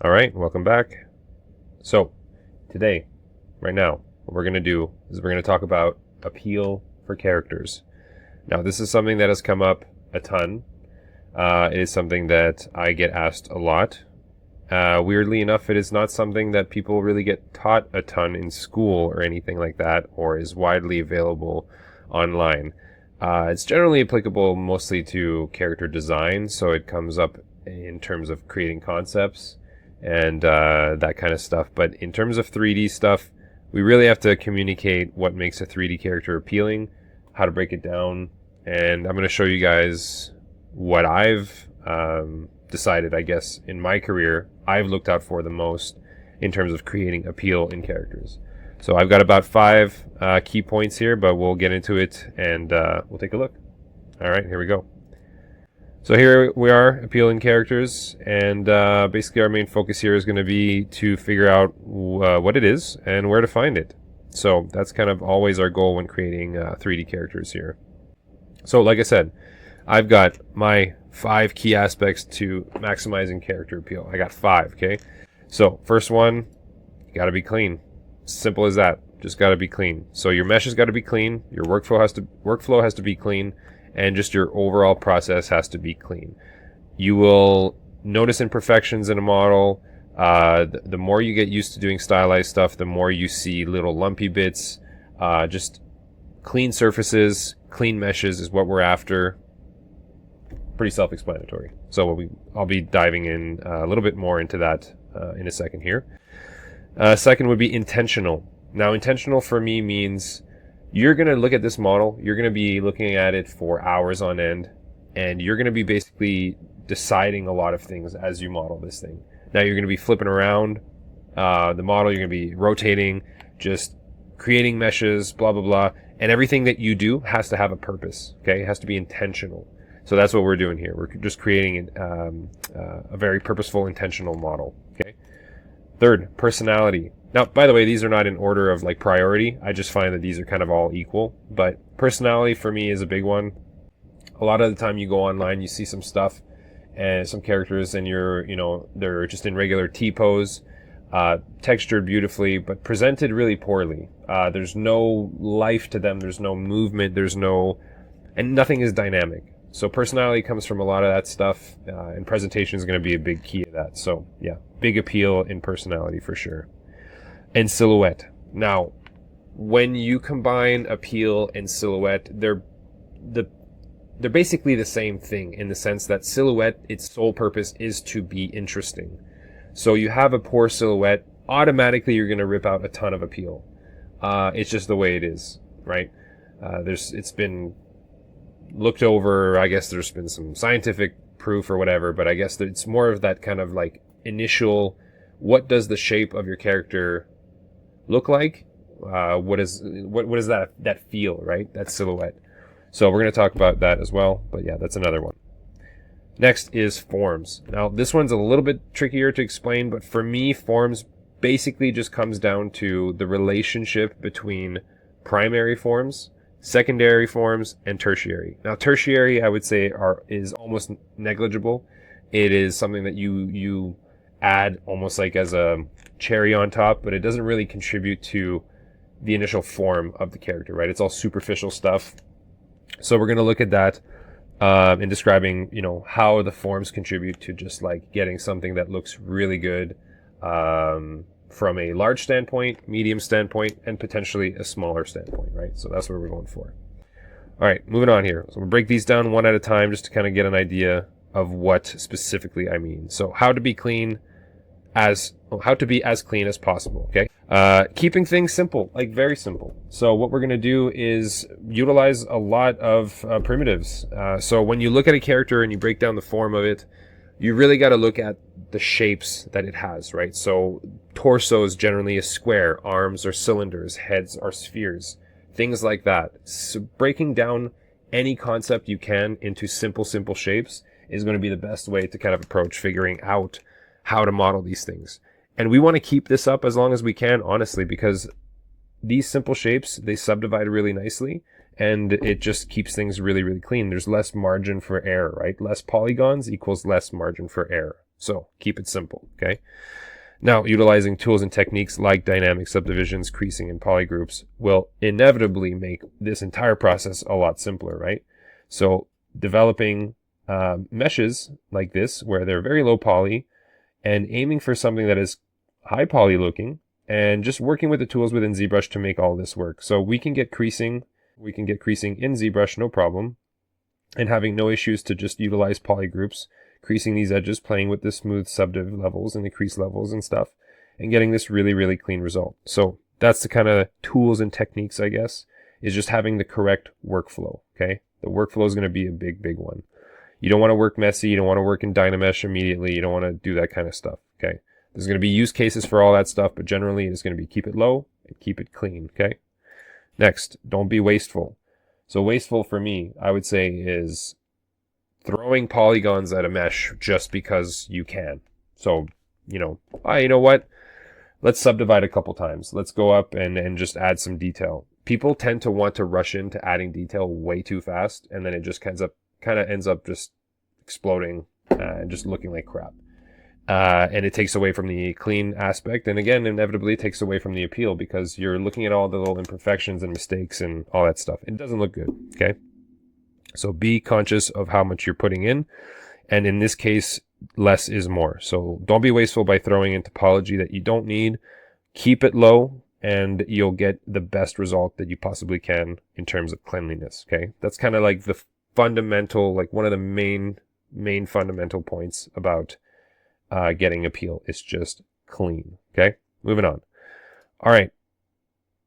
All right, welcome back. So today, right now, what we're going to do is we're going to talk about appeal for characters. Now, this is something that has come up a ton. It is something that I get asked a lot. Weirdly enough, it is not something that people really get taught a ton in school or anything like that, or is widely available online. It's generally applicable mostly to character design, so it comes up in terms of creating concepts and that kind of stuff. But in terms of 3D stuff, we really have to communicate what makes a 3D character appealing, how to break it down, and I'm going to show you guys what I've decided, I guess, in my career, I've looked out for the most in terms of creating appeal in characters. So I've got about 5 key points here, but we'll get into it and we'll take a look. All right, here we go. So here we are, appeal in characters, and basically our main focus here is going to be to figure out what it is and where to find it. So that's kind of always our goal when creating 3D characters here. So like I said, I've got my 5 key aspects to maximizing character appeal. I got 5, okay? So first one, you got to be clean. Simple as that. Just got to be clean. So your mesh has got to be clean, your workflow has to be clean, and just your overall process has to be clean. You will notice imperfections in a model. The more you get used to doing stylized stuff, the more you see little lumpy bits. Just clean surfaces, clean meshes is what we're after. Pretty self-explanatory. So I'll be diving in a little bit more into that in a second here. Second would be intentional. Now, intentional for me means you're going to look at this model, you're going to be looking at it for hours on end, and you're going to be basically deciding a lot of things as you model this thing. Now, you're going to be flipping around the model, you're going to be rotating, just creating meshes, blah, blah, blah, and everything that you do has to have a purpose, okay? It has to be intentional. So that's what we're doing here. We're just creating a very purposeful, intentional model, okay? Third, personality. Now, by the way, these are not in order of like priority. I just find that these are kind of all equal. But personality for me is a big one. A lot of the time you go online, you see some stuff and some characters and they're just in regular T-pose, textured beautifully, but presented really poorly. There's no life to them. There's no movement. And nothing is dynamic. So personality comes from a lot of that stuff, and presentation is going to be a big key of that. So yeah, big appeal in personality for sure. And silhouette. Now, when you combine appeal and silhouette, they're basically the same thing in the sense that silhouette, its sole purpose is to be interesting. So you have a poor silhouette, automatically you're going to rip out a ton of appeal. It's just the way it is, right? It's been looked over. I guess there's been some scientific proof or whatever, but I guess it's more of that kind of like initial, what does the shape of your character look like? What is that feel, right? That silhouette. So we're going to talk about that as well, but yeah, that's another one. Next is forms. Now this one's a little bit trickier to explain, but for me, forms basically just comes down to the relationship between primary forms, secondary forms, and tertiary. Now tertiary, I would say, is almost negligible. It is something that you add almost like as a cherry on top, but it doesn't really contribute to the initial form of the character, right? It's all superficial stuff. So we're going to look at that in describing, how the forms contribute to just like getting something that looks really good from a large standpoint, medium standpoint, and potentially a smaller standpoint, right? So that's what we're going for. All right, moving on here. So we'll break these down one at a time just to kind of get an idea of what specifically I mean. So how to be as clean as possible, okay? Keeping things simple, like very simple. So what we're going to do is utilize a lot of primitives. So when you look at a character and you break down the form of it, you really got to look at the shapes that it has, right? So torso is generally a square, arms are cylinders, heads are spheres, things like that. So breaking down any concept you can into simple shapes is going to be the best way to kind of approach figuring out how to model these things. And we want to keep this up as long as we can, honestly, because these simple shapes, they subdivide really nicely, and it just keeps things really, really clean. There's less margin for error, right? Less polygons equals less margin for error. So keep it simple, okay? Now, utilizing tools and techniques like dynamic subdivisions, creasing, and polygroups will inevitably make this entire process a lot simpler, right? So developing meshes like this, where they're very low poly, and aiming for something that is high poly looking, and just working with the tools within ZBrush to make all this work. So we can get creasing in ZBrush, no problem, and having no issues to just utilize polygroups, creasing these edges, playing with the smooth subdiv levels and the crease levels and stuff, and getting this really, really clean result. So that's the kind of tools and techniques, I guess, is just having the correct workflow, okay? The workflow is going to be a big, big one. You don't want to work messy. You don't want to work in Dynamesh immediately. You don't want to do that kind of stuff, okay? There's going to be use cases for all that stuff, but generally it's going to be keep it low and keep it clean, okay? Next, don't be wasteful. So wasteful for me, I would say, is throwing polygons at a mesh just because you can. So, you know what? Let's subdivide a couple times. Let's go up and just add some detail. People tend to want to rush into adding detail way too fast, and then it just ends up just exploding and just looking like crap. And it takes away from the clean aspect, and again, inevitably it takes away from the appeal because you're looking at all the little imperfections and mistakes and all that stuff. It doesn't look good, okay? So be conscious of how much you're putting in, and in this case, less is more. So don't be wasteful by throwing in topology that you don't need. Keep it low, and you'll get the best result that you possibly can in terms of cleanliness, okay? That's kind of like the fundamental, like one of the main fundamental points about getting appeal. Is just clean, okay? Moving on. All right.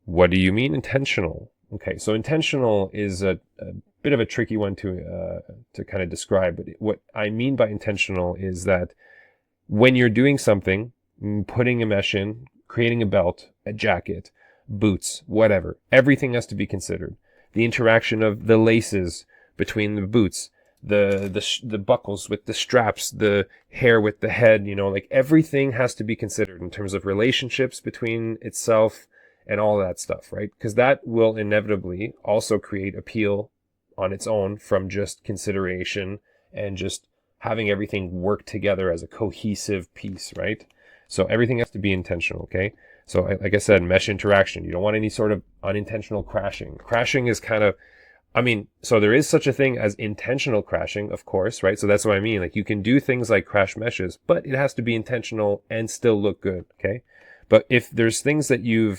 What do you mean intentional? Okay, so intentional is a bit of a tricky one to kind of describe, but what I mean by intentional is that when you're doing something, putting a mesh in, creating a belt, a jacket, boots, whatever, everything has to be considered. The interaction of the laces between the boots, the buckles with the straps, the hair with the head, like everything has to be considered in terms of relationships between itself and all that stuff, right? Because that will inevitably also create appeal on its own from just consideration and just having everything work together as a cohesive piece, right? So everything has to be intentional, okay? So like I said, mesh interaction. You don't want any sort of unintentional crashing. Crashing is kind of, so there is such a thing as intentional crashing, of course, right? So that's what I mean. Like you can do things like crash meshes, but it has to be intentional and still look good, okay? But if there's things that you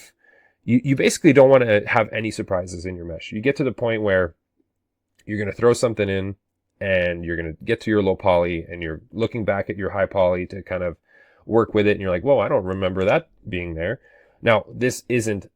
basically don't want to have any surprises in your mesh. You get to the point where you're going to throw something in and you're going to get to your low poly and you're looking back at your high poly to kind of work with it. And you're like, whoa, I don't remember that being there. Now, this isn't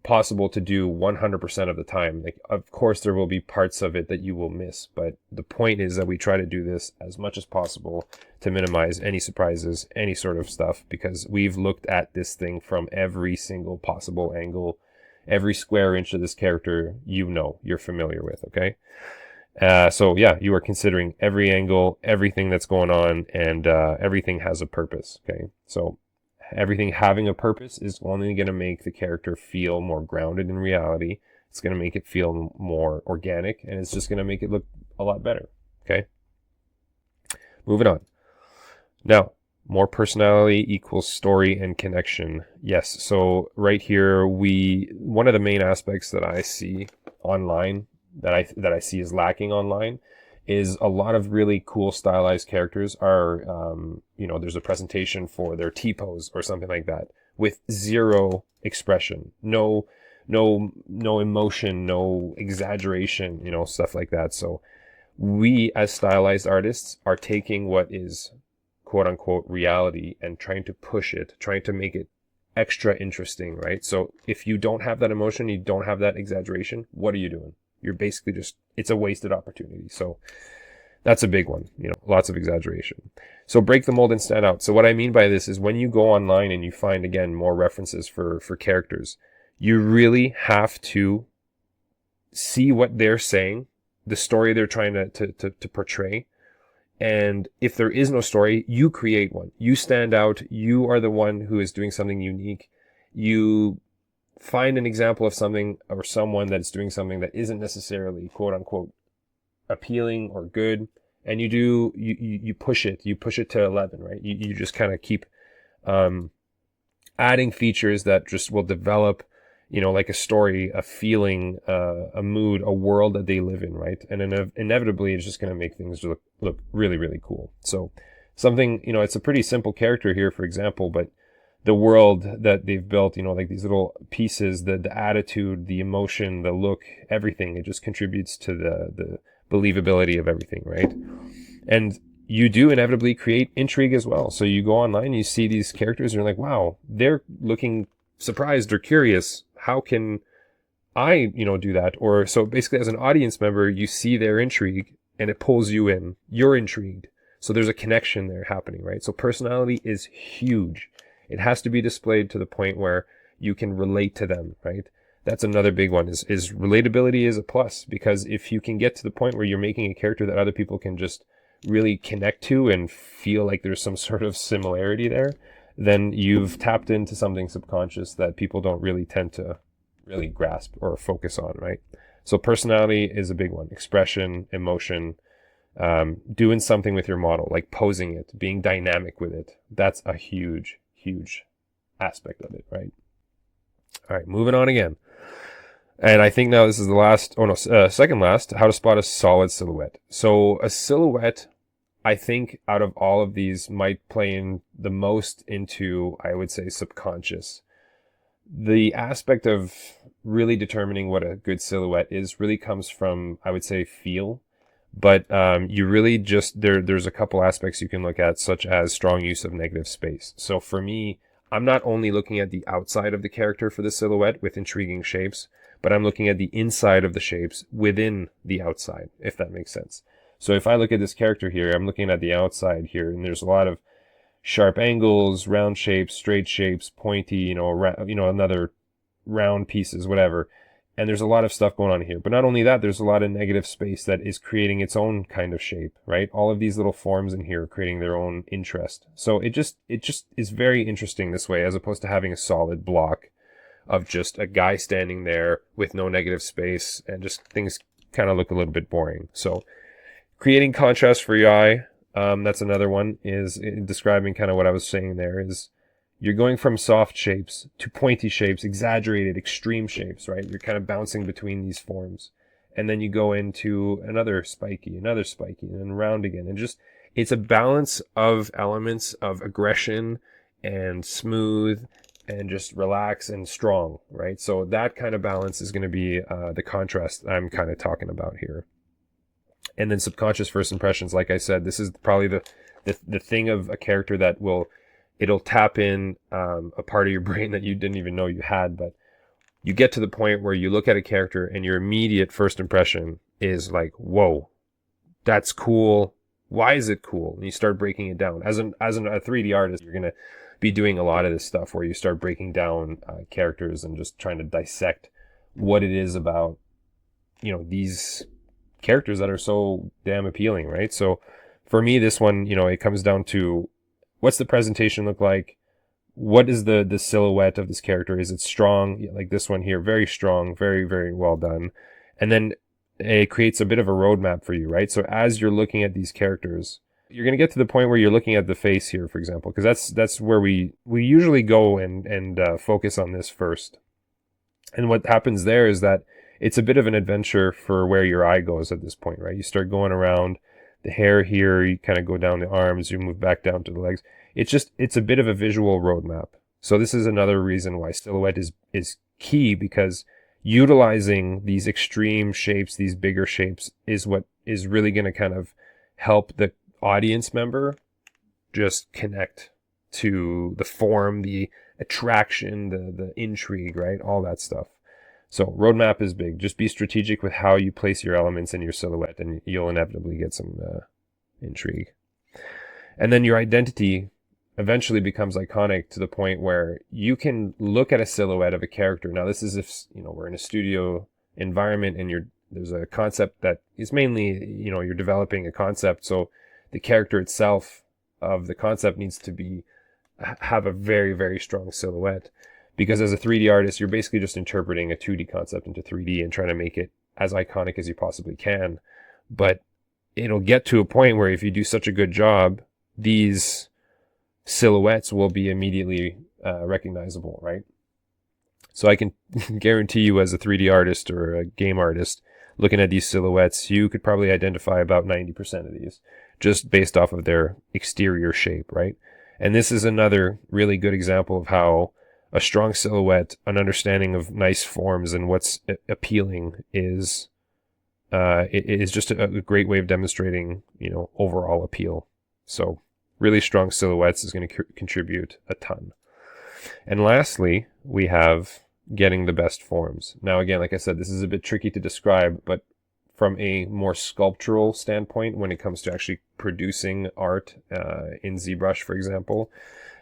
possible to do 100% of the time. Like, of course, there will be parts of it that you will miss. But the point is that we try to do this as much as possible to minimize any surprises, any sort of stuff, because we've looked at this thing from every single possible angle, every square inch of this character you're familiar with, okay? So yeah, you are considering every angle, everything that's going on, and everything has a purpose, okay? So everything having a purpose is only going to make the character feel more grounded in reality. It's going to make it feel more organic, and it's just going to make it look a lot better, okay? Moving on. Now, more personality equals story and connection. Yes, so right here, one of the main aspects that I see online, that I see is lacking online, is a lot of really cool stylized characters are, there's a presentation for their T-pose or something like that with zero expression, no emotion, no exaggeration, stuff like that. So we as stylized artists are taking what is quote unquote reality and trying to push it, trying to make it extra interesting, right? So if you don't have that emotion, you don't have that exaggeration, what are you doing? You're basically it's a wasted opportunity. So that's a big one, lots of exaggeration. So break the mold and stand out. So what I mean by this is when you go online and you find, again, more references for characters, you really have to see what they're saying, the story they're trying to portray. And if there is no story, you create one. You stand out. You are the one who is doing something unique. You find an example of something or someone that's doing something that isn't necessarily quote unquote appealing or good, and you push it to 11, right? You just kind of keep adding features that just will develop, like a story, a feeling, a mood, a world that they live in, right? And inevitably, it's just going to make things look really, really cool. So something, it's a pretty simple character here, for example, but the world that they've built, like these little pieces, the attitude, the emotion, the look, everything, it just contributes to the believability of everything, right? And you do inevitably create intrigue as well. So you go online, you see these characters, and you're like, wow, they're looking surprised or curious. How can I, do that? Or so basically, as an audience member, you see their intrigue and it pulls you in. You're intrigued. So there's a connection there happening, right? So personality is huge. It has to be displayed to the point where you can relate to them, right? That's another big one is relatability is a plus, because if you can get to the point where you're making a character that other people can just really connect to and feel like there's some sort of similarity there, then you've tapped into something subconscious that people don't really tend to really grasp or focus on, right? So personality is a big one. Expression, emotion, doing something with your model, like posing it, being dynamic with it. That's a huge aspect of it, right? All right, moving on again. And I think now this is the last, second last, how to spot a solid silhouette. So a silhouette, I think out of all of these, might play in the most into, I would say, subconscious. The aspect of really determining what a good silhouette is really comes from, I would say, feel. But you really just, there's a couple aspects you can look at, such as strong use of negative space. So for me, I'm not only looking at the outside of the character for the silhouette with intriguing shapes, but I'm looking at the inside of the shapes within the outside, if that makes sense. So if I look at this character here, I'm looking at the outside here, and there's a lot of sharp angles, round shapes, straight shapes, pointy, another round pieces, whatever. And there's a lot of stuff going on here. But not only that, there's a lot of negative space that is creating its own kind of shape, right? All of these little forms in here are creating their own interest. So it just is very interesting this way, as opposed to having a solid block of just a guy standing there with no negative space, and just things kind of look a little bit boring. So creating contrast for your eye, that's another one, is describing kind of what I was saying there, is you're going from soft shapes to pointy shapes, exaggerated, extreme shapes, right? You're kind of bouncing between these forms. And then you go into another spiky, and then round again. And just, it's a balance of elements of aggression and smooth and just relax and strong, right? So that kind of balance is going to be the contrast I'm kind of talking about here. And then subconscious first impressions, like I said, this is probably the thing of a character that it'll tap in a part of your brain that you didn't even know you had. But you get to the point where you look at a character and your immediate first impression is like, whoa, that's cool. Why is it cool? And you start breaking it down. As a 3D artist, you're going to be doing a lot of this stuff where you start breaking down characters and just trying to dissect what it is about, these characters that are so damn appealing, right? So for me, this one, it comes down to, what's the presentation look like? What is the silhouette of this character? Is it strong? Like this one here, very strong, very, very well done. And then it creates a bit of a roadmap for you, right? So as you're looking at these characters, you're going to get to the point where you're looking at the face here, for example, because that's where we usually go and focus on this first. And what happens there is that it's a bit of an adventure for where your eye goes at this point, right? You start going around the hair here, you kind of go down the arms, you move back down to the legs. It's a bit of a visual roadmap. So this is another reason why silhouette is key, because utilizing these extreme shapes, these bigger shapes, is what is really going to kind of help the audience member just connect to the form, the attraction, the intrigue, right? All that stuff. So roadmap is big. Just be strategic with how you place your elements in your silhouette, and you'll inevitably get some intrigue. And then your identity eventually becomes iconic to the point where you can look at a silhouette of a character. Now, this is if we're in a studio environment and there's a concept that is mainly you're developing a concept. So the character itself of the concept needs to have a very, very strong silhouette. Because as a 3D artist, you're basically just interpreting a 2D concept into 3D and trying to make it as iconic as you possibly can. But it'll get to a point where if you do such a good job, these silhouettes will be immediately recognizable, right? So I can guarantee you, as a 3D artist or a game artist, looking at these silhouettes, you could probably identify about 90% of these just based off of their exterior shape, right? And this is another really good example of how a strong silhouette, an understanding of nice forms and what's appealing is just a great way of demonstrating, overall appeal. So really strong silhouettes is going to contribute a ton. And lastly, we have getting the best forms. Now, again, like I said, this is a bit tricky to describe, but from a more sculptural standpoint, when it comes to actually producing art in ZBrush, for example,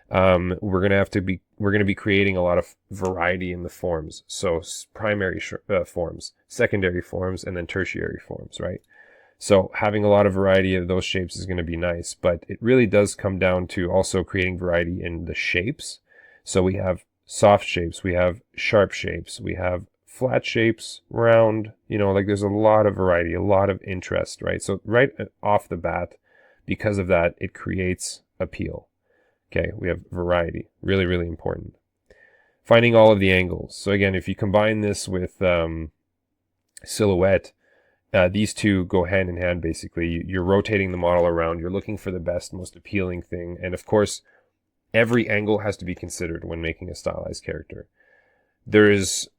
we're going to be creating a lot of variety in the forms. So primary forms, secondary forms, and then tertiary forms, right? So having a lot of variety of those shapes is going to be nice, but it really does come down to also creating variety in the shapes. So we have soft shapes, we have sharp shapes, we have flat shapes, round, like there's a lot of variety, a lot of interest, right? So right off the bat, because of that, it creates appeal. Okay, we have variety, really, really important. Finding all of the angles. So again, if you combine this with silhouette, these two go hand in hand, basically. You're rotating the model around, you're looking for the best, most appealing thing, and of course, every angle has to be considered when making a stylized character. There is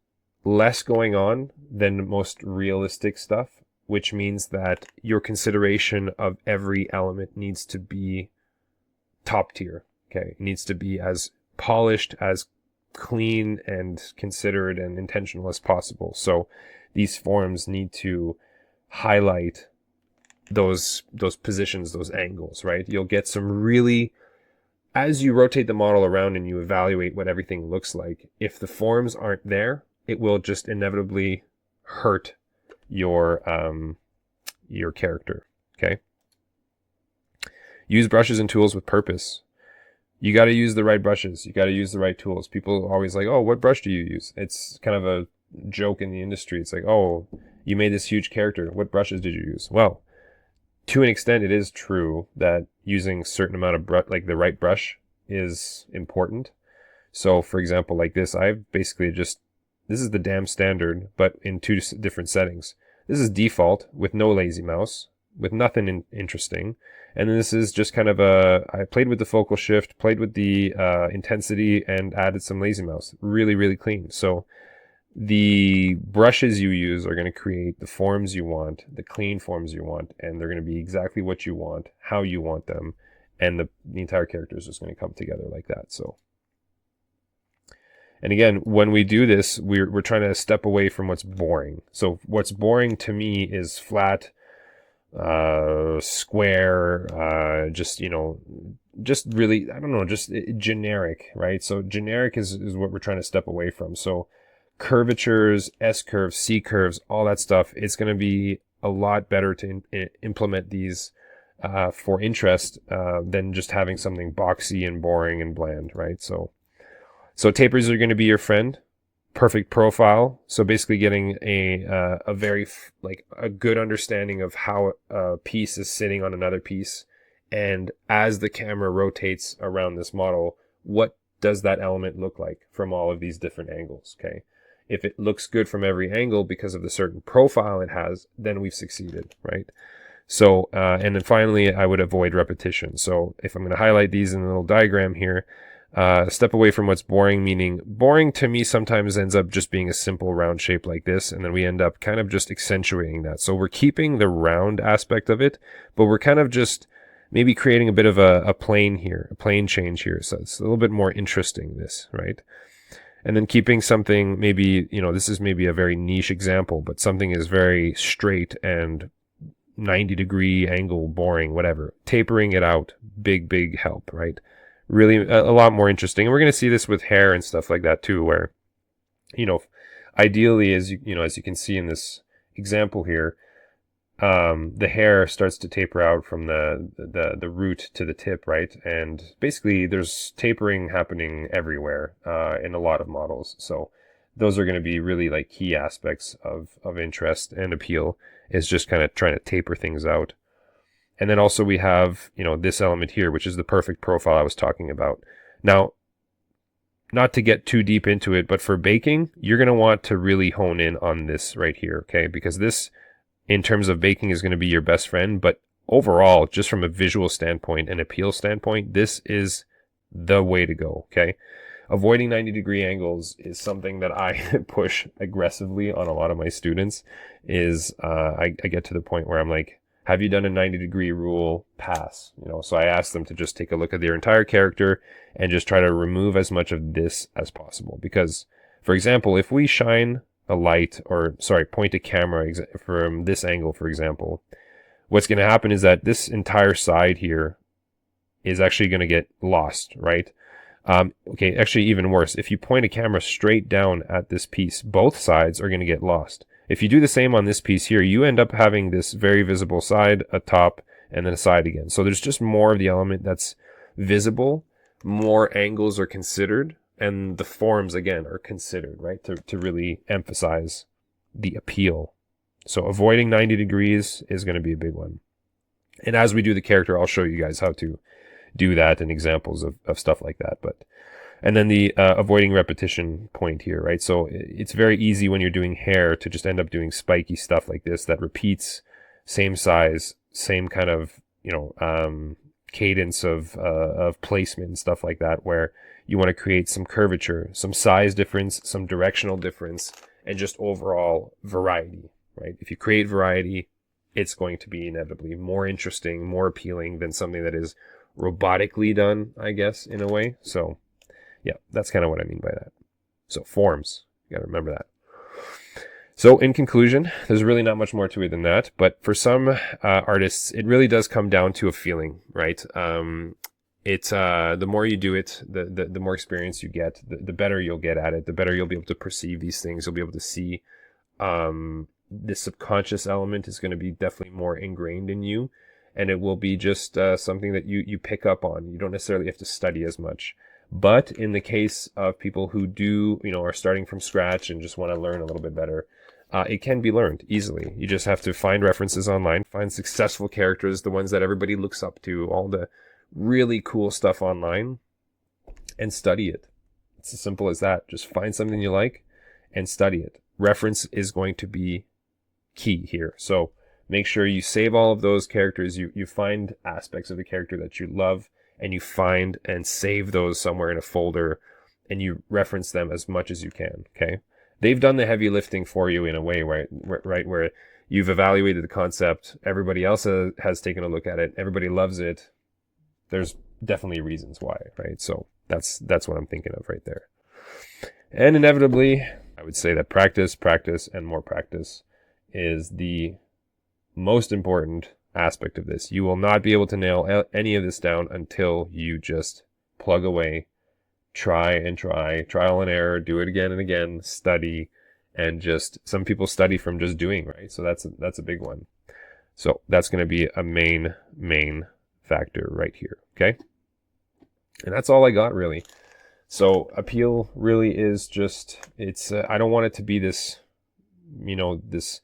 less going on than most realistic stuff, which means that your consideration of every element needs to be top tier. Okay, it needs to be as polished, as clean and considered and intentional as possible. So these forms need to highlight those positions, those angles, right? You'll get some really, as you rotate the model around and you evaluate what everything looks like, if the forms aren't there, it will just inevitably hurt your character. Okay. Use brushes and tools with purpose. You got to use the right brushes. You got to use the right tools. People are always like, "Oh, what brush do you use?" It's kind of a joke in the industry. It's like, "Oh, you made this huge character. What brushes did you use?" Well, to an extent, it is true that using a certain amount of like the right brush is important. So, for example, like this, I've basically this is the damn standard, but in two different settings. This is default with no lazy mouse, with nothing interesting. And then this is just kind of I played with the focal shift, played with the intensity, and added some lazy mouse. Really, really clean. So the brushes you use are going to create the forms you want, the clean forms you want, and they're going to be exactly what you want, how you want them, and the entire character is just going to come together like that. So, and again, when we do this, we're trying to step away from what's boring. So what's boring to me is flat, square, just really, I don't know, just generic, right? So generic is what we're trying to step away from. So curvatures, S curves, C curves, all that stuff, it's going to be a lot better to implement these for interest than just having something boxy and boring and bland, right? So tapers are going to be your friend. Perfect profile. So basically getting a very a good understanding of how a piece is sitting on another piece, and as the camera rotates around this model, what does that element look like from all of these different angles? Okay, if it looks good from every angle because of the certain profile it has, then we've succeeded, right? So and then finally, I would avoid repetition. So if I'm going to highlight these in a little diagram here, step away from what's boring, meaning boring to me sometimes ends up just being a simple round shape like this, and then we end up kind of just accentuating that. So we're keeping the round aspect of it, but we're kind of just maybe creating a bit of a plane here, a plane change here. So it's a little bit more interesting, this, right? And then keeping something, maybe, this is maybe a very niche example, but something is very straight and 90-degree angle, boring, whatever. Tapering it out, big help, right? Really a lot more interesting. And we're going to see this with hair and stuff like that too, where, ideally, as you can see in this example here, the hair starts to taper out from the root to the tip, right? And basically there's tapering happening everywhere in a lot of models. So those are going to be really key aspects of interest and appeal, is just kind of trying to taper things out. And then also we have, you know, this element here, which is the perfect profile I was talking about. Now, not to get too deep into it, but for baking, you're going to want to really hone in on this right here, okay? Because this, in terms of baking, is going to be your best friend. But overall, just from a visual standpoint and appeal standpoint, this is the way to go, okay? Avoiding 90-degree angles is something that I push aggressively on a lot of my students. I get to the point where I'm like, have you done a 90-degree rule? Pass. You know, so I ask them to just take a look at their entire character and just try to remove as much of this as possible. Because, for example, if we shine a light, or sorry, point a camera from this angle, for example, what's going to happen is that this entire side here is actually going to get lost, right? Okay, actually even worse, if you point a camera straight down at this piece, both sides are going to get lost. If you do the same on this piece here, you end up having this very visible side, a top, and then a side again. So there's just more of the element that's visible, more angles are considered, and the forms, again, are considered, right, to really emphasize the appeal. So avoiding 90 degrees is going to be a big one. And as we do the character, I'll show you guys how to do that and examples of stuff like that. And then the avoiding repetition point here, right? So it's very easy when you're doing hair to just end up doing spiky stuff like this that repeats, same size, same kind of, you know, cadence of placement and stuff like that, where you want to create some curvature, some size difference, some directional difference, and just overall variety, right? If you create variety, it's going to be inevitably more interesting, more appealing than something that is robotically done, I guess, in a way. So yeah, that's kind of what I mean by that. So forms, you got to remember that. So in conclusion, there's really not much more to it than that. But for some artists, it really does come down to a feeling, right? The more you do it, the more experience you get, the better you'll get at it. The better you'll be able to perceive these things. You'll be able to see the subconscious element is going to be definitely more ingrained in you. And it will be just something that you pick up on. You don't necessarily have to study as much. But in the case of people who do, you know, are starting from scratch and just want to learn a little bit better, it can be learned easily. You just have to find references online, find successful characters, the ones that everybody looks up to, all the really cool stuff online, and study it. It's as simple as that. Just find something you like and study it. Reference is going to be key here. So make sure you save all of those characters. You find aspects of the character that you love, and you find and save those somewhere in a folder, and you reference them as much as you can, okay? They've done the heavy lifting for you in a way, right? Where you've evaluated the concept, everybody else has taken a look at it, everybody loves it. There's definitely reasons why, right? So that's what I'm thinking of right there. And inevitably, I would say that practice, and more practice is the most important aspect of this. You will not be able to nail any of this down until you just plug away, try and try, trial and error, do it again and again, study, and just, some people study from just doing, right? So that's a big one. So that's going to be a main factor right here, okay? And that's all I got, really. So appeal really is just, it's, I don't want it to be this, you know, this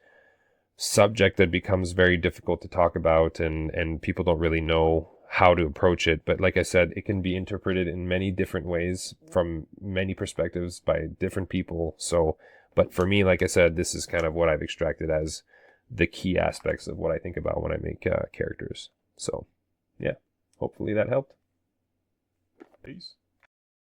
subject that becomes very difficult to talk about, and people don't really know how to approach it. But like I said, it can be interpreted in many different ways from many perspectives by different people. So, but for me, like I said, this is kind of what I've extracted as the key aspects of what I think about when I make characters. So yeah, hopefully that helped. Peace.